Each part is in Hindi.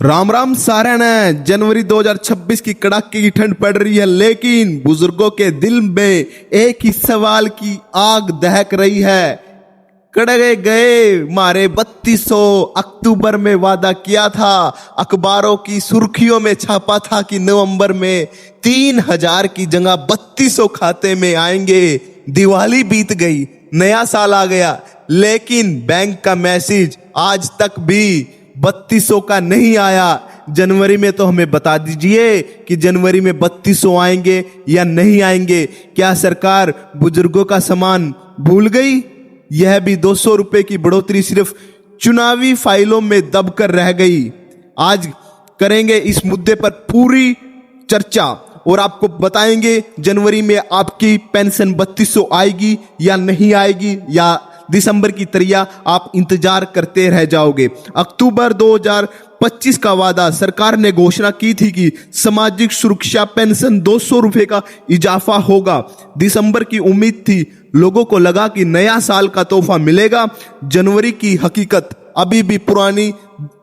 राम राम सारण है। जनवरी 2026 की कड़ाके की ठंड पड़ रही है, लेकिन बुजुर्गों के दिल में एक ही सवाल की आग दहक रही है। कड़े गए मारे 3200 अक्टूबर में वादा किया था, अखबारों की सुर्खियों में छापा था कि नवंबर में 3000 की जगह 3200 खाते में आएंगे। दिवाली बीत गई, नया साल आ गया, लेकिन बैंक का मैसेज आज तक भी 3200 का नहीं आया। जनवरी में तो हमें बता दीजिए कि जनवरी में 3200 आएंगे या नहीं आएंगे। क्या सरकार बुजुर्गों का सामान भूल गई? यह भी 200 रुपए की बढ़ोतरी सिर्फ चुनावी फाइलों में दबकर रह गई। आज करेंगे इस मुद्दे पर पूरी चर्चा और आपको बताएंगे जनवरी में आपकी पेंशन 3200 आएगी या नहीं आएगी, या दिसंबर की तरह आप इंतजार करते रह जाओगे। अक्टूबर 2025 का वादा, सरकार ने घोषणा की थी कि सामाजिक सुरक्षा पेंशन 200 रुपए का इजाफा होगा। दिसंबर की उम्मीद थी, लोगों को लगा कि नया साल का तोहफा मिलेगा। जनवरी की हकीकत, अभी भी पुरानी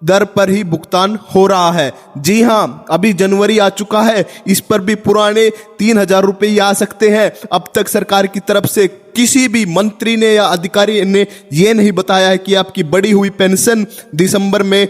दर पर ही भुगतान हो रहा है। जी हां, अभी जनवरी आ चुका है, इस पर भी पुराने 3000 रुपए ही आ सकते हैं। अब तक सरकार की तरफ से किसी भी मंत्री ने या अधिकारी ने यह नहीं बताया है कि आपकी बढ़ी हुई पेंशन दिसंबर में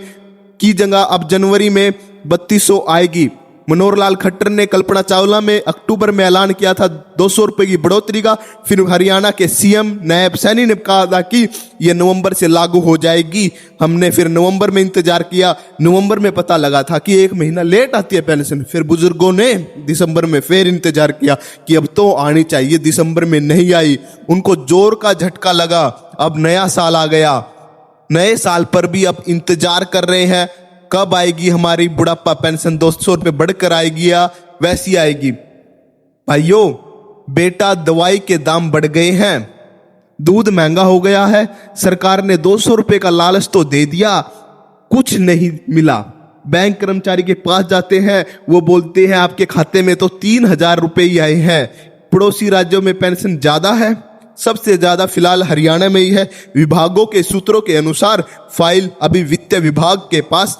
की जगह अब जनवरी में 3200 आएगी। मनोहर लाल खट्टर ने कल्पना चावला में अक्टूबर में ऐलान किया था 200 रुपए की बढ़ोतरी का। फिर हरियाणा के सीएम नायब सैनी ने कहा था कि यह नवंबर से लागू हो जाएगी। हमने फिर नवंबर में इंतजार किया, नवंबर में पता लगा था कि एक महीना लेट आती है पेंशन। फिर बुजुर्गों ने दिसंबर में फिर इंतजार किया कि अब तो आनी चाहिए, दिसंबर में नहीं आई। उनको जोर का झटका लगा, अब नया साल आ गया। नए साल पर भी अब इंतजार कर रहे हैं, कब आएगी हमारी बुढ़ापा पेंशन, 200 रुपए बढ़कर आएगी या वैसी आएगी। भाइयों बेटा, दवाई के दाम बढ़ गए हैं, दूध महंगा हो गया है। सरकार ने 200 रुपए का लालच तो दे दिया, कुछ नहीं मिला। बैंक कर्मचारी के पास जाते हैं, वो बोलते हैं आपके खाते में तो 3000 रुपए ही आए हैं। पड़ोसी राज्यों में पेंशन ज्यादा है, सबसे ज्यादा फिलहाल हरियाणा में ही है। विभागों के सूत्रों के अनुसार फाइल अभी वित्त विभाग के पास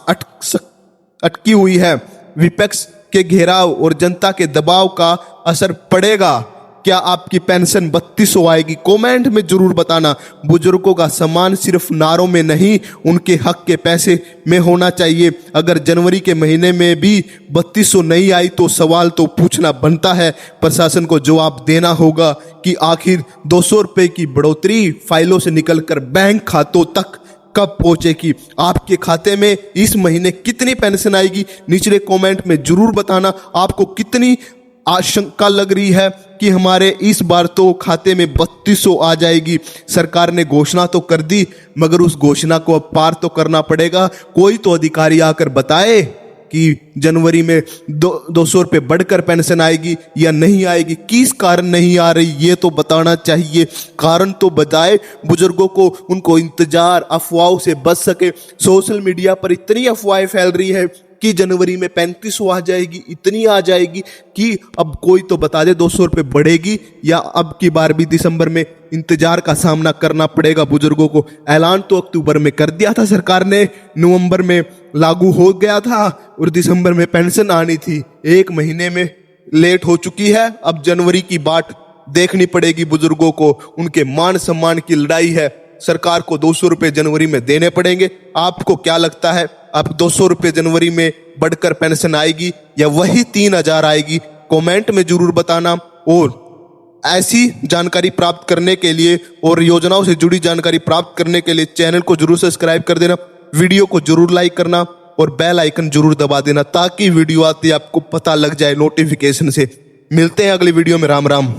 अटकी हुई है। विपक्ष के घेराव और जनता के दबाव का असर पड़ेगा। क्या आपकी पेंशन 3200 आएगी? कमेंट में जरूर बताना। बुजुर्गों का सम्मान सिर्फ नारों में नहीं, उनके हक के पैसे में होना चाहिए। अगर जनवरी के महीने में भी 3200 नहीं आई तो सवाल तो पूछना बनता है। प्रशासन को जवाब देना होगा कि आखिर 200 रुपए की बढ़ोतरी फाइलों से निकलकर बैंक खातों तक कब पहुंचेगी। आपके खाते में इस महीने कितनी पेंशन आएगी? निचले कमेंट में जरूर बताना। आपको कितनी आशंका लग रही है कि हमारे इस बार तो खाते में 3200 आ जाएगी? सरकार ने घोषणा तो कर दी, मगर उस घोषणा को अब पार तो करना पड़ेगा। कोई तो अधिकारी आकर बताए कि जनवरी में 200 रुपये बढ़कर पेंशन आएगी या नहीं आएगी। किस कारण नहीं आ रही ये तो बताना चाहिए, कारण तो बताए बुजुर्गों को, उनको इंतजार, अफवाहों से बच सके। सोशल मीडिया पर इतनी अफवाहें फैल रही है कि जनवरी में 3500 आ जाएगी, इतनी आ जाएगी कि अब कोई तो बता दे 200 रुपये बढ़ेगी या अब की बार भी दिसंबर में इंतजार का सामना करना पड़ेगा बुजुर्गों को। ऐलान तो अक्टूबर में कर दिया था सरकार ने, नवंबर में लागू हो गया था और दिसंबर में पेंशन आनी थी। एक महीने में लेट हो चुकी है। अब जनवरी की बाट देखनी पड़ेगी बुजुर्गों को, उनके मान सम्मान की लड़ाई है। सरकार को 200 रुपये जनवरी में देने पड़ेंगे। आपको क्या लगता है, अब 200 रुपये जनवरी में बढ़कर पेंशन आएगी या वही 3000 आएगी? कमेंट में जरूर बताना। और ऐसी जानकारी प्राप्त करने के लिए और योजनाओं से जुड़ी जानकारी प्राप्त करने के लिए चैनल को जरूर सब्सक्राइब कर देना, वीडियो को जरूर लाइक करना और बेल आइकन जरूर दबा देना ताकि वीडियो आती आपको पता लग जाए नोटिफिकेशन से। मिलते हैं अगली वीडियो में। राम राम।